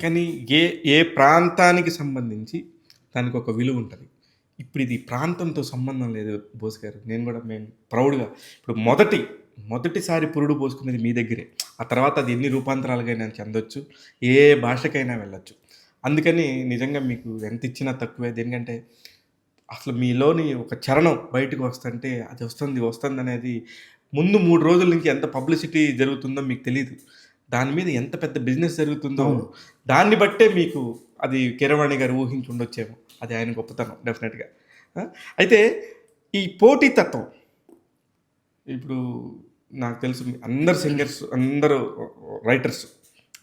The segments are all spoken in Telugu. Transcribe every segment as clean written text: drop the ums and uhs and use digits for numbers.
కానీ ఏ ఏ ప్రాంతానికి సంబంధించి దానికొక విలువుంటది. ఇప్పుడు ఇది ప్రాంతంతో సంబంధం లేదు బోస్ గారు. మేము ప్రౌడ్‌గా ఇప్పుడు మొదటిసారి పురుడు పోసుకునేది మీ దగ్గరే. ఆ తర్వాత అది ఎన్ని రూపాంతరాలుగైనా చెందొచ్చు. ఏ భాషకైనా వెళ్ళొచ్చు. అందుకని నిజంగా మీకు ఎంతిచ్చినా తక్కువే. దేనికంటే అసలు మీలోని ఒక చరణం బయటకు వస్తుంటే అది వస్తుందనేది ముందు 3 రోజుల నుంచి ఎంత పబ్లిసిటీ జరుగుతుందో మీకు తెలీదు. దాని మీద ఎంత పెద్ద బిజినెస్ జరుగుతుందో అవును. దాన్ని బట్టే మీకు అది కీరవాణి గారు ఊహించి ఉండొచ్చేమో. అది ఆయన గొప్పతనం డెఫినెట్‌గా. ఆ! అయితే ఈ పోటీతత్వం ఇప్పుడు నాకు తెలుసు అందరు సింగర్స్, అందరూ రైటర్స్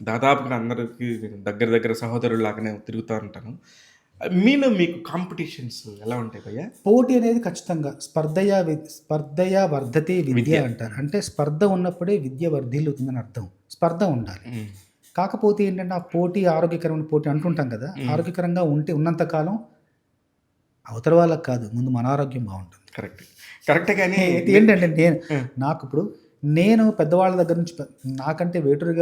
దాదాపుగా అందరికి దగ్గర దగ్గర సహోదరుల్లాగానే తిరుగుతా ఉంటాను. మీలో మీకు కాంపిటీషన్స్ ఎలా ఉంటాయి భయ్యా? పోటీ అనేది ఖచ్చితంగా స్పర్ధయా వర్ధతే విద్య అంటారు. అంటే స్పర్ధ ఉన్నప్పుడే విద్య వర్ధిల్లుతుందని అర్థం. స్పర్ధ ఉండాలి. హ్మ్. కాకపోతే ఏంటంటే ఆ పోటీ ఆరోగ్యకరమైన పోటీ అంటుంటాం కదా! ఆరోగ్యకరంగా ఉన్నంత కాలం అవతల వాళ్ళకి కాదు, ముందు మన ఆరోగ్యం బావుంటుంది. కరెక్టే కానీ ఏంటంటే హ్మ్. నాకిప్పుడు నేను పెద్దవాళ్ళ దగ్గర నుంచి నాకంటే వేటూరి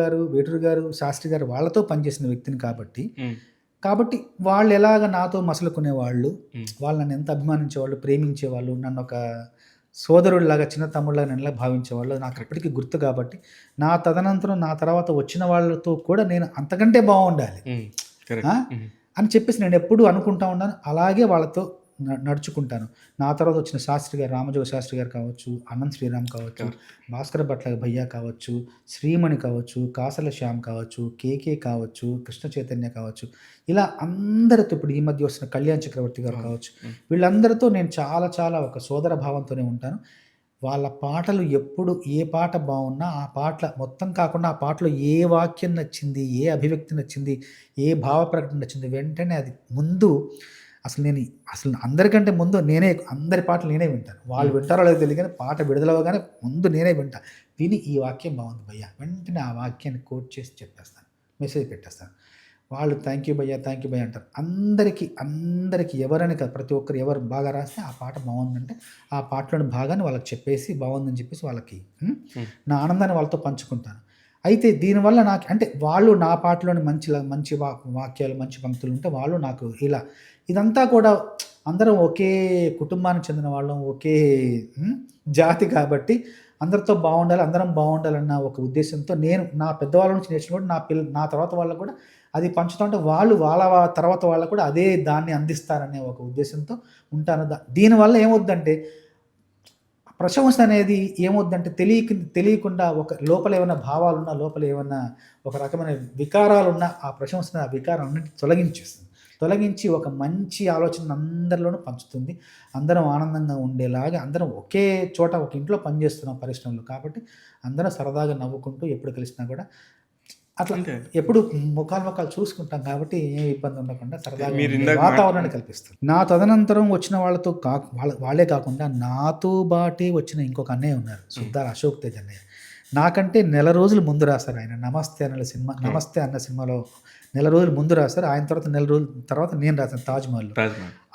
గారు, శాస్త్రి గారు వాళ్ళతో పనిచేసిన వ్యక్తిని కాబట్టి, హ్మ్. కాబట్టి వాళ్ళు ఎలాగ నాతో మసలుకునేవాళ్ళు, హ్మ్. వాళ్ళు నన్ను ఎంత అభిమానించేవాళ్ళు, ప్రేమించేవాళ్ళు, నన్ను ఒక సోదరుడిలాగా, చిన్న తమ్ముడిలాగా నన్ను ఎలా భావించేవాళ్ళు నాకు ఇప్పటికీ గుర్తు కాబట్టి, తదనంతరం నా తర్వాత వచ్చిన వాళ్ళతో కూడా నేను అంతకంటే బావుండాలి. హ్మ్. ఆ! కరెక్ట్. హ్మ్. అని చెప్పేసి నేను ఎప్పుడూ అనుకుంటా ఉన్నాను. అలాగే వాళ్ళతో నడుచుకుంటాను. నా తర్వాత వచ్చిన శాస్త్రి గారు, రామజోగ శాస్త్రి గారు కావచ్చు, అనంత్ శ్రీరామ్ కావచ్చు, కరెక్ట్. భాస్కర భట్ల భయ్యా కావచ్చు, శ్రీమణి కావచ్చు, కాసల శ్యామ్ కావచ్చు, కేకే కావచ్చు, కృష్ణ చైతన్య కావచ్చు, ఇలా అందరితో ఇప్పుడు ఈ మధ్య వస్తున్న కళ్యాణ్ చక్రవర్తి గారు కావచ్చు, వీళ్ళందరితో నేను చాలా చాలా ఒక సోదర భావంతోనే ఉంటాను. వాళ్ళ పాటలు ఎప్పుడు ఏ పాట బావున్నా, ఆ పాటల మొత్తం కాకుండా ఆ పాటలో ఏ వాక్యం నచ్చింది, ఏ అభివ్యక్తి నచ్చింది, ఏ భావ ప్రకటన నచ్చింది, వెంటనే అది ముందు అసలు అందరికంటే ముందు అందరి పాటలు నేనే వింటాను. వాళ్ళు వింటారో లేదో తెలీదు గానీ, పాట విడుదలవ్వగానే ముందు నేనే వింటా. విని ఈ వాక్యం బావుంది భయ్యా! వెంటనే ఆ వాక్యాన్ని కోట్ చేసి చెప్పేస్తాను. మెసేజ్ పెట్టేస్తాను. వాళ్ళు థ్యాంక్ యూ భయ్యా, థ్యాంక్ యూ భయ్యా అంటారు. అందరికి ఎవరని కాదు, ప్రతి ఒక్కరు ఎవరు బాగా రాస్తే ఆ పాట బావుందంటే, ఆ పాటలోని భాగాన్ని వాళ్ళకి చెప్పేసి, బావుందని చెప్పేసి వాళ్ళకి నా ఆనందాన్ని వాళ్ళతో పంచుకుంటాను. అయితే దీనివల్ల అంటే వాళ్ళు నా పాటలోని మంచి వాక్యాలు, మంచి పంక్తులుంటే వాళ్ళు నాకు ఇలా ఇదంతా కూడా అందరం ఒకే కుటుంబానికి చెందిన వాళ్ళం, ఒకే జాతి కాబట్టి అందరితో బావుండాలి, అందరం బావుండాలన్న ఒక ఉద్దేశ్యంతో నేను నా పెద్దవాళ్ళ నుంచి నేర్చుకున్నప్పుడు నా తర్వాత వాళ్ళకి కూడా అది పంచుతా ఉంటే వాళ్ళు వాళ్ళ తర్వాత వాళ్ళకి కూడా అదే దాన్ని అందిస్తారనే ఒక ఉద్దేశ్యంతో ఉంటాను. దీనివల్ల ఏమవుద్దంటే ప్రశంస అనేది ఏమవుద్దంటే తెలియకుండా ఒక లోపల ఏమైనా భావాలున్నా, లోపల ఏమన్నా ఒక రకమైన వికారాలున్నా ఆ ప్రశంసని ఆ వికారాలన్నిటిని తొలగించేస్తుంది. తొలగించి ఒక మంచి ఆలోచనను అందరిలోనూ పంచుతుంది. అందరం ఆనందంగా ఉండేలాగా అందరం ఒకే చోట ఒక ఇంట్లో పనిచేస్తున్నాం పరిశ్రమలో. కాబట్టి అందరం సరదాగా నవ్వుకుంటూ ఎప్పుడు కలిసినా కూడా అట్లా అంతే. ఎప్పుడు ముఖాలు చూసుకుంటాం కాబట్టి ఏ ఇబ్బంది ఉండకుండా సరదాగా ఉండే మీరిందాక వాతావరణాన్ని కల్పిస్తుంది. నా తదనంతరం వచ్చిన వాళ్ళతో వాళ్ళే కాకుండా నాతో బాటే వచ్చిన ఇంకొక అన్నయ్య ఉన్నారు. సుద్దాల అశోక్ తేజ్ అన్నయ్య. నాకంటే నెల రోజులు ముందు రాశారు ఆయన 'నమస్తే' అన్న సినిమాలో నెల రోజులు ముందు రాశారు. ఆయన తర్వాత నెల రోజుల తర్వాత నేను రాశాను 'తాజ్‌మహల్‌లో'.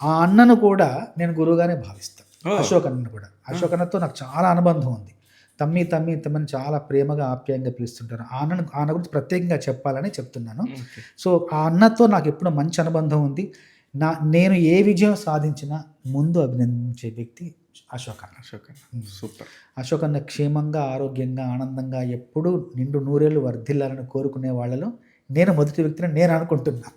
ఆ అన్నను కూడా నేను గురువుగానే భావిస్తాను. అశోక్ అన్నను కూడా. అశోక్ అన్నతో నాకు చాలా అనుబంధం ఉంది. తమ్మని చాలా ప్రేమగా, ఆప్యాయంగా పిలుస్తుంటారు. ఆ అన్న గురించి ప్రత్యేకంగా చెప్పాలని చెప్తున్నాను. సో, ఆ అన్నతో నాకెప్పుడూ మంచి అనుబంధం ఉంది. నేను ఏ విజయం సాధించినా ముందు అభినందించే వ్యక్తి అశోక్ అన్న. సూపర్. అశోక్ అన్న క్షేమంగా, ఆరోగ్యంగా, ఆనందంగా ఎప్పుడూ నిండు నూరేళ్లు వర్ధిల్లాలని కోరుకునే వాళ్ళలో నేను మొదటి వ్యక్తిని నేను అనుకుంటున్నా.